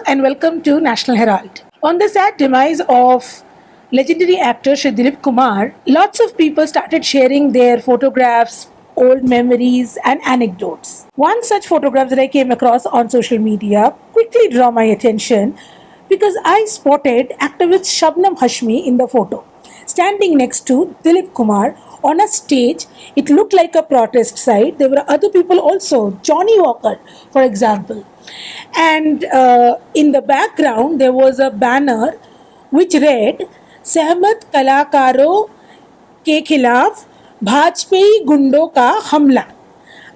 and welcome to National Herald. On the sad demise of legendary actor Shri Dilip Kumar, lots of people started sharing their photographs, old memories, and anecdotes. One such photograph that I came across on social media quickly drew my attention because I spotted activist Shabnam Hashmi in the photo, standing next to Dilip Kumar on a stage. It looked like a protest site. There were other people also, Johnny Walker, for example. And in the background, there was a banner which read, Sehmat Kalakaro के खिलाफ भाजपेयी गुंडों का हमला.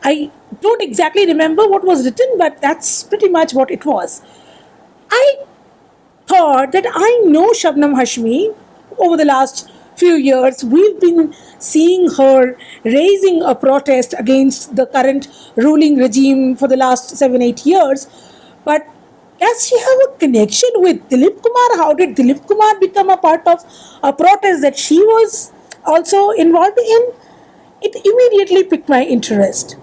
I don't exactly remember what was written, but that's pretty much what it was. I thought that I know Shabnam Hashmi over the last few years. We've been seeing her raising a protest against the current ruling regime for the last 7-8 years. But does she have a connection with Dilip Kumar? How did Dilip Kumar become a part of a protest that she was also involved in? It immediately piqued my interest.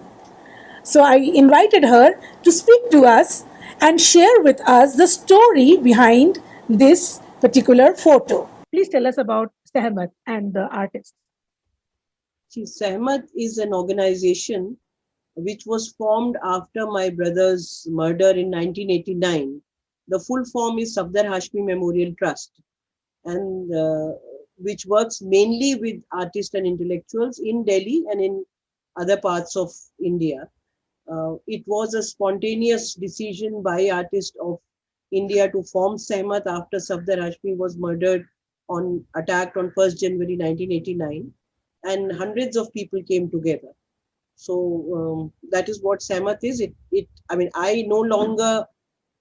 So I invited her to speak to us and share with us the story behind this particular photo. Please tell us about Sehmat and the artist. See, Sehmat is an organization which was formed after my brother's murder in 1989. The full form is Safdar Hashmi Memorial Trust, and which works mainly with artists and intellectuals in Delhi and in other parts of India. It was a spontaneous decision by artists of India to form Sehmat after Safdar Hashmi was murdered attacked on 1st January 1989, and hundreds of people came together. So that is what Sehmat is. I no longer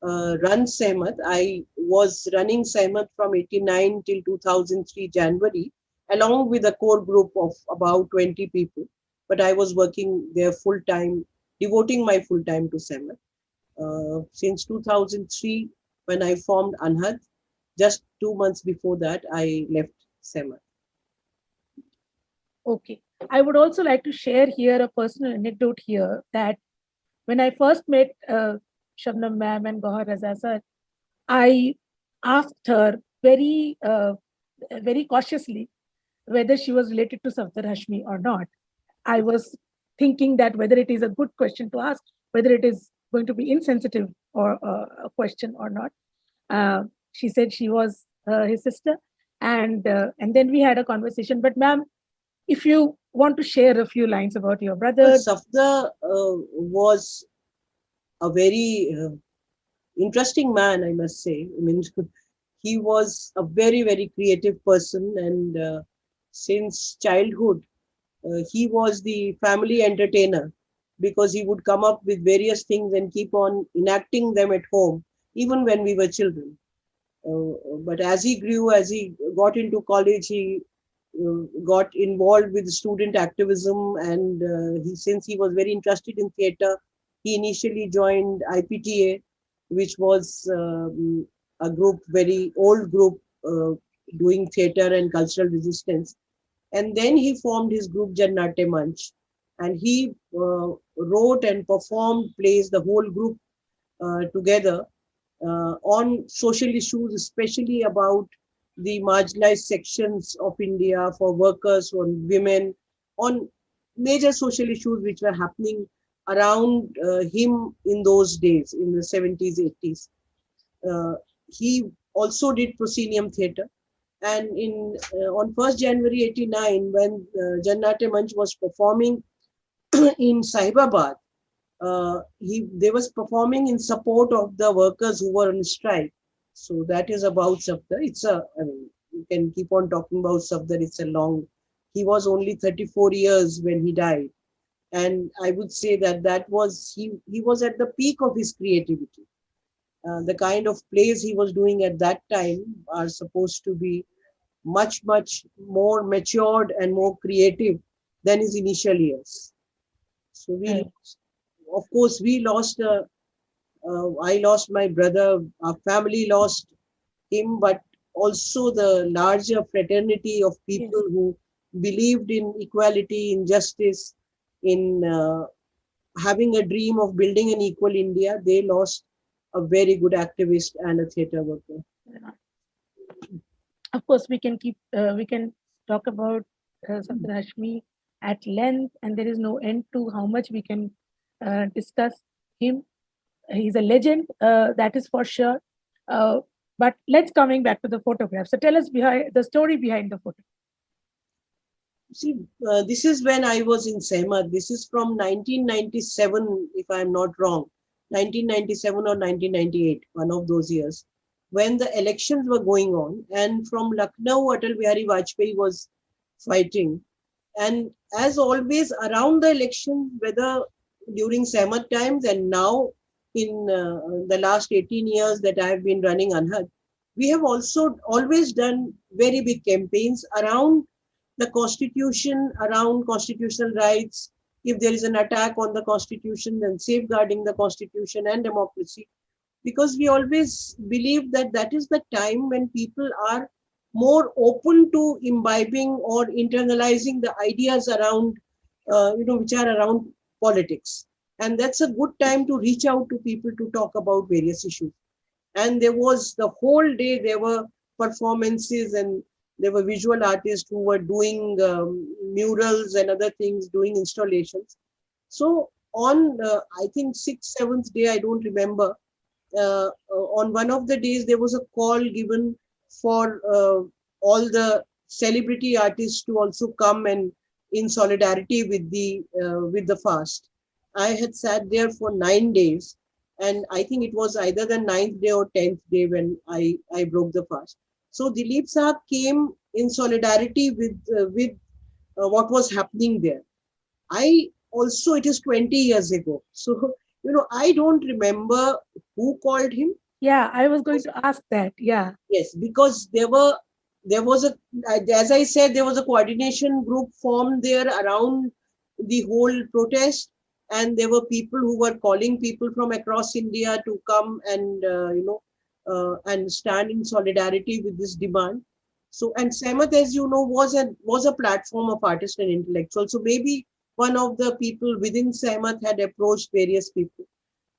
run Sehmat. I was running Sehmat from 89 till 2003 January, along with a core group of about 20 people. But I was working there full time, devoting my full time to Sehmat. Since 2003, when I formed Anhad, just 2 months before that, I left Sehmat. Okay. I would also like to share here a personal anecdote here that when I first met Shabnam ma'am and Gohar Raza sir, I asked her very cautiously whether she was related to Safdar Hashmi or not. I was thinking that whether it is a good question to ask, whether it is going to be insensitive or a question or not. She said she was his sister, and then we had a conversation. But ma'am, if you want to share a few lines about your brother. Well, Safdar was a very interesting man, I must say. I mean, he was a very, very creative person, and since childhood, he was the family entertainer, because he would come up with various things and keep on enacting them at home, even when we were children. But as he grew, as he got into college, he got involved with student activism, and since he was very interested in theatre, he initially joined IPTA, which was a group, very old group, doing theatre and cultural resistance. And then he formed his group Jannate Manch, and he wrote and performed plays, the whole group together, on social issues, especially about the marginalized sections of India, for workers, on women, on major social issues which were happening around him in those days, in the 70s, 80s. He also did proscenium theatre. And on 1st January 89, when Jannate Manch was performing in Sahibabad, they was performing in support of the workers who were on strike. So that is about Safdar. You can keep on talking about Safdar. He was only 34 years when he died. And I would say that was, he was at the peak of his creativity. The kind of plays he was doing at that time are supposed to be much, much more matured and more creative than his initial years. So of course, we lost I lost my brother, our family lost him, but also the larger fraternity of people who believed in equality, in justice, in having a dream of building an equal India. They lost a very good activist and a theatre worker. Of course, we can talk about Safdar Hashmi at length, and there is no end to how much we can discuss him. He's a legend, that is for sure. But let's coming back to the photograph. So tell us behind the story behind the photo. See, this is when I was in Sehmat. This is from 1997, if I'm not wrong, 1997 or 1998, one of those years, when the elections were going on. And from Lucknow, Atal Bihari Vajpayee was fighting. And as always, around the election, whether during Sehmat times and now in the last 18 years that I have been running Anhad, we have also always done very big campaigns around the constitution, around constitutional rights. If there is an attack on the constitution, then safeguarding the constitution and democracy. Because we always believe that that is the time when people are more open to imbibing or internalizing the ideas around, which are around politics. And that's a good time to reach out to people to talk about various issues. And there was the whole day, there were performances and there were visual artists who were doing murals and other things, doing installations. So on, I think 6th, 7th day, I don't remember, on one of the days, there was a call given for all the celebrity artists to also come and in solidarity with the fast. I had sat there for 9 days, and I think it was either the 9th day or 10th day when I broke the fast. So Dilip Saab came in solidarity with what was happening there. I also, it is 20 years ago. So, I don't remember who called him. Yeah, I was going to ask that. Yeah. Yes, because there was a, as I said, there was a coordination group formed there around the whole protest. And there were people who were calling people from across India to come and, and stand in solidarity with this demand. So, and Sehmat, as you know, was a platform of artists and intellectuals. So maybe one of the people within Sehmat had approached various people.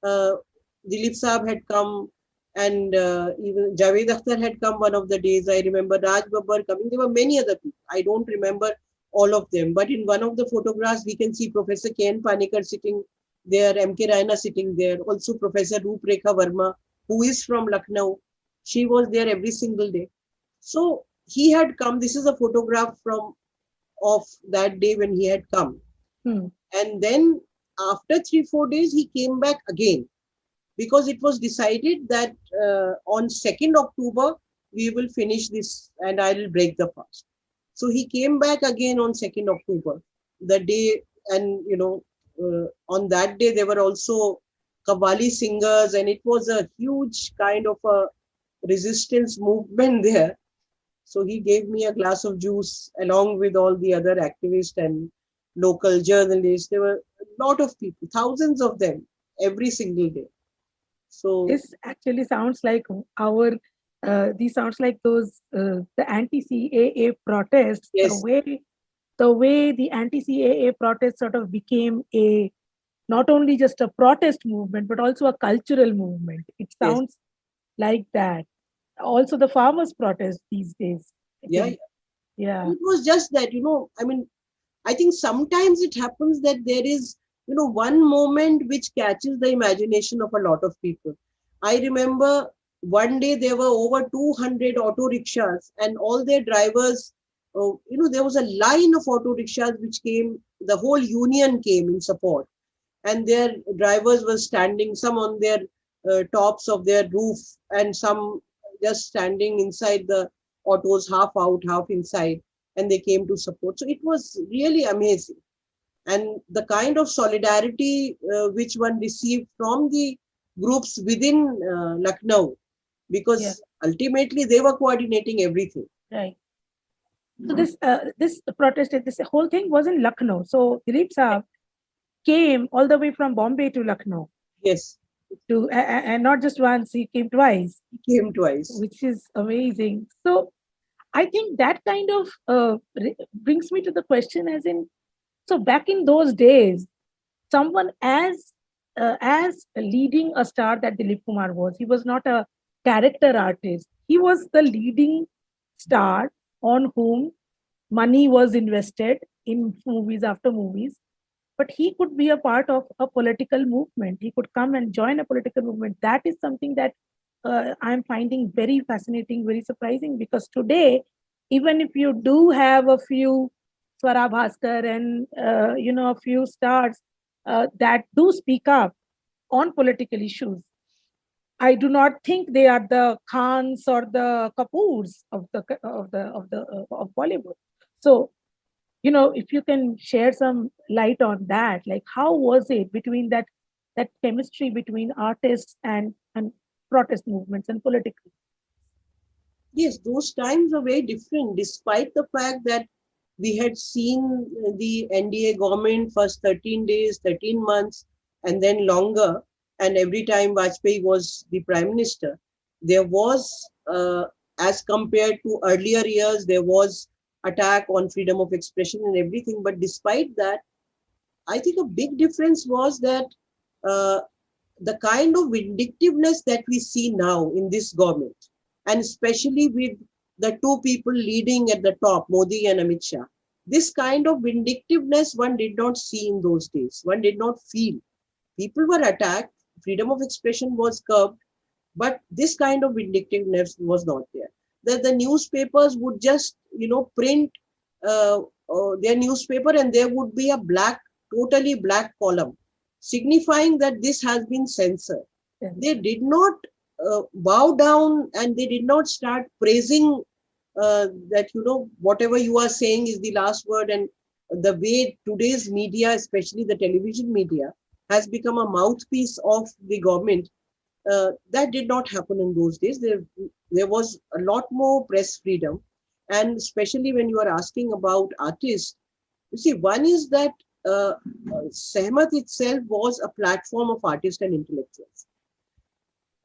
Dilip Saab had come, and even Javed Akhtar had come one of the days. I remember Raj Babbar coming. There were many other people. I don't remember all of them. But in one of the photographs, we can see Professor K.N. Panikkar sitting there, M.K. Raina sitting there, also Professor Roop Rekha Verma, who is from Lucknow. She was there every single day. So he had come. This is a photograph of that day when he had come. And then after 3-4 days, he came back again, because it was decided that on 2nd October, we will finish this and I will break the fast. So he came back again on 2nd October, the day, and on that day there were also Qawwali singers, and it was a huge kind of a resistance movement there. So he gave me a glass of juice along with all the other activists and local journalists. There were a lot of people, thousands of them, every single day. So this actually sounds like these sounds like those the anti-CAA protests. yes, The way the anti-CAA protests sort of became a not only just a protest movement but also a cultural movement. It sounds like that. Also, the farmers' protest these days. Yeah. It was just that, I think sometimes it happens that there is, one moment which catches the imagination of a lot of people. I remember one day there were over 200 auto rickshaws, and all their drivers, there was a line of auto rickshaws which came, the whole union came in support, and their drivers were standing, some on their tops of their roof, and some just standing inside the autos, half out, half inside, and they came to support. So it was really amazing. And the kind of solidarity which one received from the groups within Lucknow, because ultimately they were coordinating everything. Right. So this protest, this whole thing was in Lucknow. So Dilip Saab came all the way from Bombay to Lucknow. Yes. And not just once, he came twice. He came twice. Which is amazing. So I think that kind of brings me to the question as in, so back in those days, someone as as leading a star that Dilip Kumar was. He was not a character artist. He was the leading star on whom money was invested in movies after movies. But he could be a part of a political movement. He could come and join a political movement. That is something that I'm finding very fascinating, very surprising, because today, even if you do have a few Swara Bhaskar and a few stars that do speak up on political issues, I do not think they are the Khans or the Kapoors of Bollywood. So, if you can share some light on that, like how was it between that chemistry between artists and protest movements and political? Yes, those times are very different, despite the fact that we had seen the NDA government first 13 days, 13 months, and then longer. And every time Vajpayee was the prime minister, there was, as compared to earlier years, there was attack on freedom of expression and everything. But despite that, I think a big difference was that uh, the kind of vindictiveness that we see now in this government, and especially with the two people leading at the top, Modi and Amit Shah, this kind of vindictiveness one did not see in those days. One did not feel. People were attacked, freedom of expression was curbed, but this kind of vindictiveness was not there. That the newspapers would just, print their newspaper, and there would be a totally black column, signifying that this has been censored. Yeah. They did not bow down, and they did not start praising that, whatever you are saying is the last word. And the way today's media, especially the television media, has become a mouthpiece of the government, that did not happen in those days. There was a lot more press freedom. And especially when you are asking about artists, you see, one is that Sehmat itself was a platform of artists and intellectuals.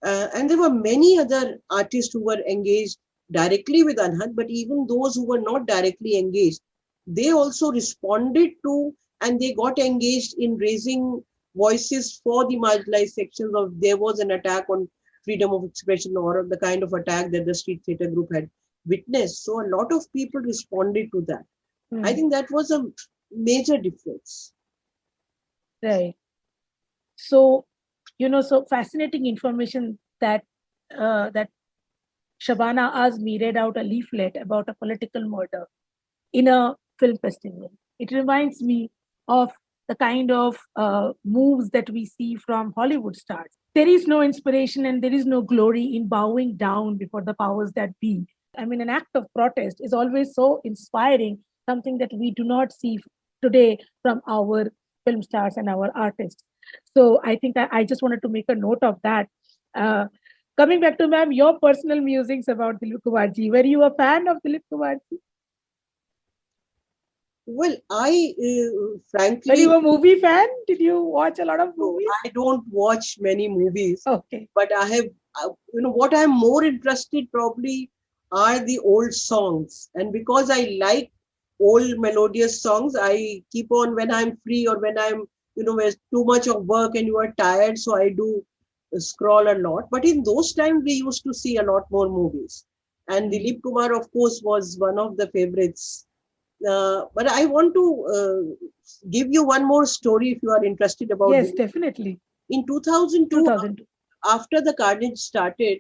And there were many other artists who were engaged directly with Anhad, but even those who were not directly engaged, they also responded to, and they got engaged in raising voices for the marginalized sections of there was an attack on freedom of expression, or the kind of attack that the Street Theatre Group had witnessed. So a lot of people responded to that. I think that was a major difference. Right. So, so fascinating information that that Shabana Azmi read out a leaflet about a political murder in a film festival. It reminds me of the kind of moves that we see from Hollywood stars. There is no inspiration and there is no glory in bowing down before the powers that be. I mean, an act of protest is always so inspiring, something that we do not see today from our film stars and our artists. So I think I just wanted to make a note of that. Coming back to ma'am, your personal musings about Dilip Kumarji. Were you a fan of Dilip Kumarji? Well, I frankly. Were you a movie fan? Did you watch a lot of movies? I don't watch many movies. Okay. But I have, what I'm more interested probably are the old songs. And because I like old melodious songs, I keep on when I'm free, or when I'm, there's too much of work and you are tired. So I do scroll a lot. But in those times, we used to see a lot more movies. And Dilip Kumar, of course, was one of the favorites. But I want to give you one more story if you are interested about Yes, Dilip. Definitely. In 2002, after the carnage started,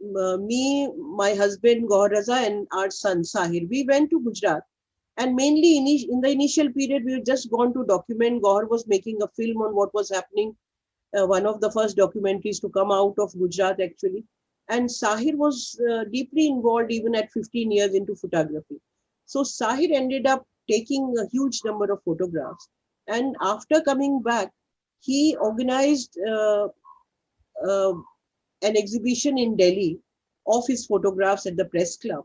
me, my husband Gauhar Raza, and our son Sahir, we went to Gujarat. And mainly in the initial period, we had just gone to document. Gauhar was making a film on what was happening, one of the first documentaries to come out of Gujarat actually. And Sahir was deeply involved even at 15 years into photography. So Sahir ended up taking a huge number of photographs. And after coming back, he organized an exhibition in Delhi of his photographs at the press club.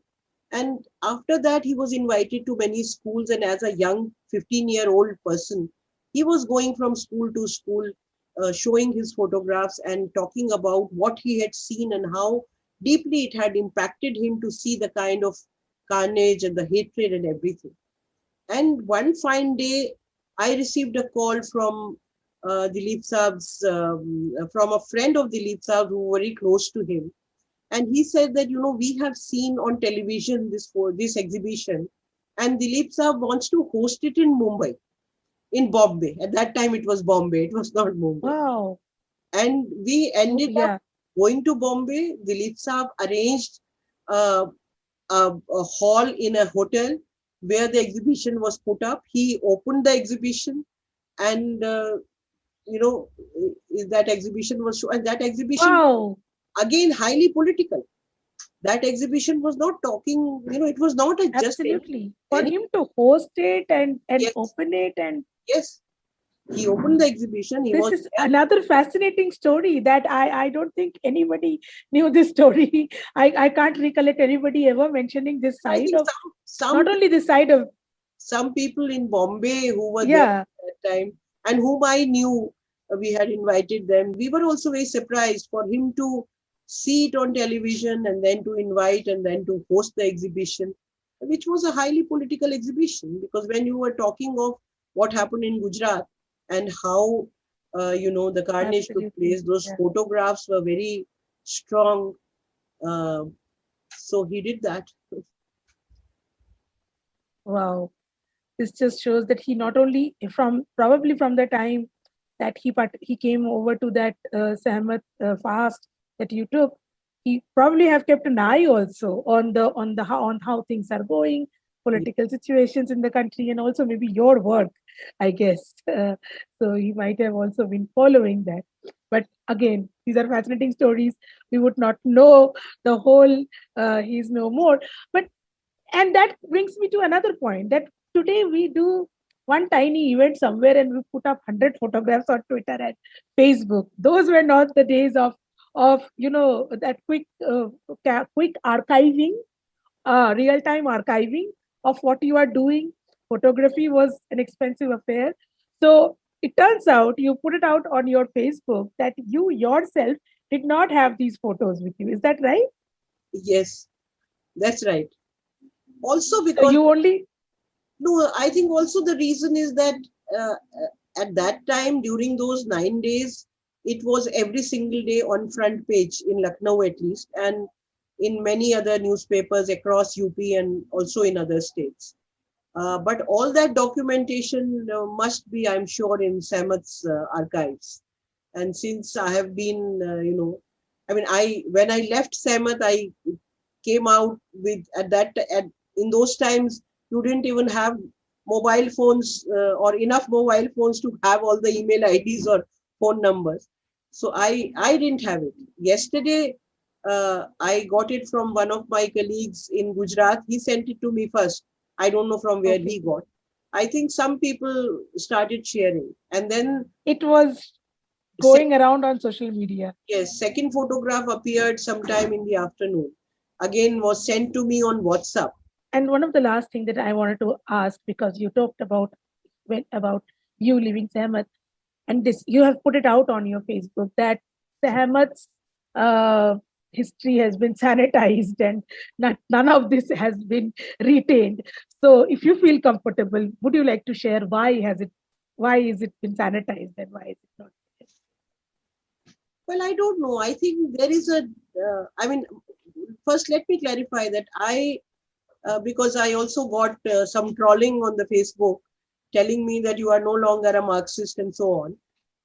And after that, he was invited to many schools. And as a young 15-year-old person, he was going from school to school, showing his photographs and talking about what he had seen and how deeply it had impacted him to see the kind of carnage and the hatred and everything. And one fine day, I received a call from Dilip Saab's, from a friend of Dilip Saab who were very close to him. And he said that, we have seen on television this exhibition, and Dilip Saab wants to host it in Mumbai, in Bombay. At that time, it was Bombay. It was not Mumbai. Wow. And we ended Yeah. up going to Bombay. Dilip Saab arranged a hall in a hotel where the exhibition was put up. He opened the exhibition, and that exhibition was shown. And that exhibition, Wow. again, highly political. That exhibition was not talking, it was not a just Absolutely. For him to host it and Yes. open it, and yes, he opened the exhibition. He this was is another fascinating story that I don't think anybody knew this story. I can't recollect anybody ever mentioning this I side think of, some not only this side of, some people in Bombay who were there yeah, at that time and whom I knew, we had invited them. We were also very surprised for him to see it on television and then to invite and then to host the exhibition, which was a highly political exhibition, because when you were talking of what happened in Gujarat and how the carnage took Absolutely, place, those yeah. photographs were very strong. So he did that. Wow. This just shows that he not only probably from the time that he came over to that Sehmat fast that you took, he probably have kept an eye also on how things are going, political situations in the country, and also maybe your work, I guess. So he might have also been following that. But again, these are fascinating stories. We would not know the whole. He's no more. But and that brings me to another point, that today we do one tiny event somewhere and we put up 100 photographs on Twitter and Facebook. Those were not the days of that quick archiving, real time archiving of what you are doing. Photography was an expensive affair. So it turns out you put it out on your Facebook that you yourself did not have these photos with you. Is that right? Yes, that's right. Also, So because you only no, I think also the reason is that at that time, during those 9 days, it was every single day on front page in Lucknow at least, and in many other newspapers across UP and also in other states. But all that documentation must be, I'm sure, in Samat's archives. And since I have been, when I left Samat, I came out with in those times you didn't even have mobile phones or enough mobile phones to have all the email IDs or phone numbers. So I didn't have it. Yesterday, I got it from one of my colleagues in Gujarat. He sent it to me first. I don't know from where he got. I think some people started sharing, and then it was going around on social media. yes, second photograph appeared sometime in the afternoon. Again, was sent to me on WhatsApp. And one of the last thing that I wanted to ask, because you talked about you leaving Sehmat, and this you have put it out on your Facebook that Sehmat's history has been sanitized and none of this has been retained. So if you feel comfortable, would you like to share why is it been sanitized and why is it not? Well, I don't know. I think there is first let me clarify that because I also got some trolling on the Facebook telling me that you are no longer a Marxist and so on.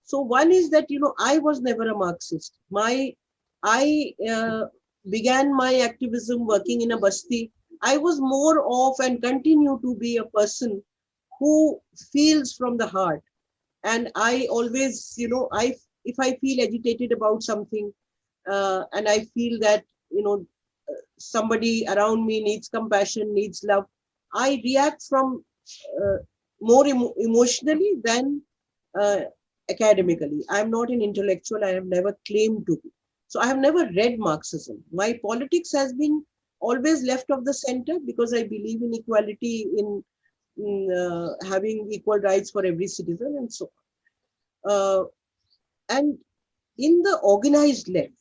So one is that, I was never a Marxist. I began my activism working in a basti. I was more of and continue to be a person who feels from the heart. And I always, if I feel agitated about something and I feel that, somebody around me needs compassion, needs love, I react from more emotionally than academically. I'm not an intellectual. I have never claimed to be. So I have never read Marxism. My politics has been always left of the center because I believe in equality, in having equal rights for every citizen and so on. And in the organized left,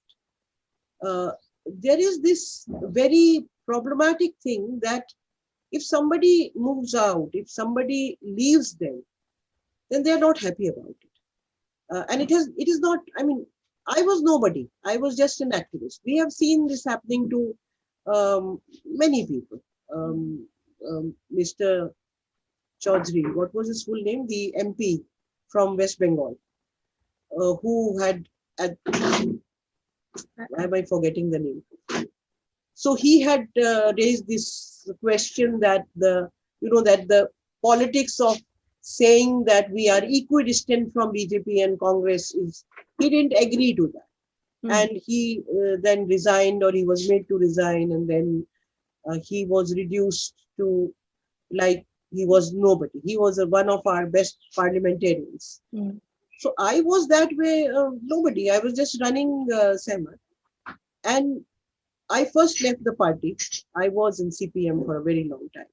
there is this very problematic thing that if somebody moves out, if somebody leaves them, then they are not happy about it. and it is not, I mean, I was nobody. I was just an activist. We have seen this happening to many people. Mr. Chaudhary, what was his full name? The MP from West Bengal, who had, why am I forgetting the name? So he had raised this question that the politics of saying that we are equidistant from BJP and Congress is, he didn't agree to that. And he then resigned, or he was made to resign, and then he was reduced to, like, he was nobody. He was one of our best parliamentarians. So I was that way, nobody. I was just running Sehmat. And I first left the party. I was in CPM for a very long time.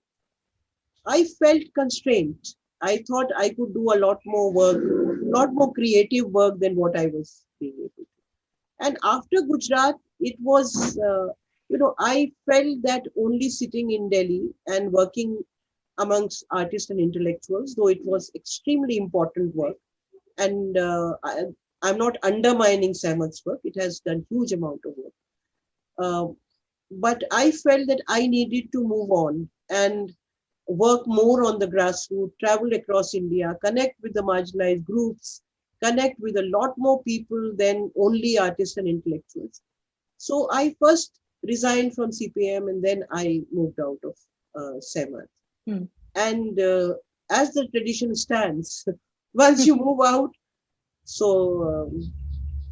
I felt constrained. I thought I could do a lot more work, lot more creative work than what I was being able to. And after Gujarat, it was, I felt that only sitting in Delhi and working amongst artists and intellectuals, though it was extremely important work. And I'm not undermining Sehmat's work. It has done huge amount of work. But I felt that I needed to move on and work more on the grassroots, travel across India, connect with the marginalized groups, connect with a lot more people than only artists and intellectuals. So I first resigned from CPM, and then I moved out of Sehmat. And as the tradition stands, once you move out, so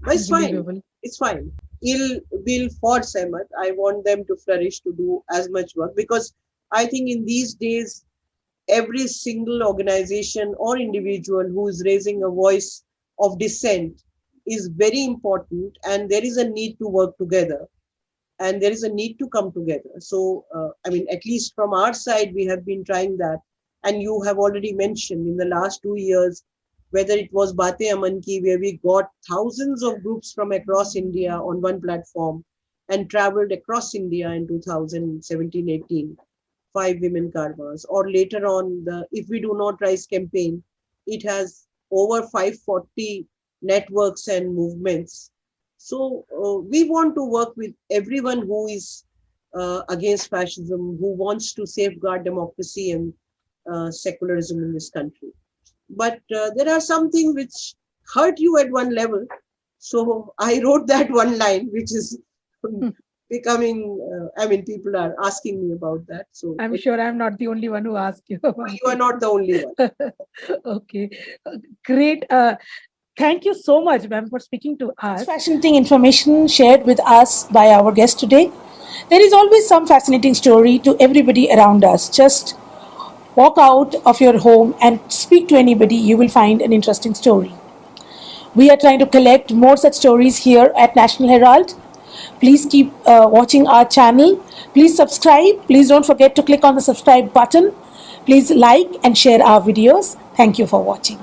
it's fine. It's fine. Ill will for Sehmat. I want them to flourish, to do as much work, because I think in these days, every single organization or individual who is raising a voice of dissent is very important, and there is a need to work together, and there is a need to come together. So, I mean, at least from our side, we have been trying that. And you have already mentioned in the last 2 years, whether it was Bate Aman Ki, where we got thousands of groups from across India on one platform and traveled across India in 2017-18, 5 women carvers, or later on the If We Do Not Rise campaign, it has over 540 networks and movements. So we want to work with everyone who is against fascism, who wants to safeguard democracy and secularism in this country. But there are some things which hurt you at one level. So I wrote that one line, which is becoming, people are asking me about that. So I'm sure I'm not the only one who asked you. You are not the only one. Okay, great. Thank you so much, ma'am, for speaking to us. Fascinating information shared with us by our guest today. There is always some fascinating story to everybody around us. Just walk out of your home and speak to anybody, you will find an interesting story. We are trying to collect more such stories here at National Herald. Please keep watching our channel. Please subscribe. Please don't forget to click on the subscribe button. Please like and share our videos. Thank you for watching.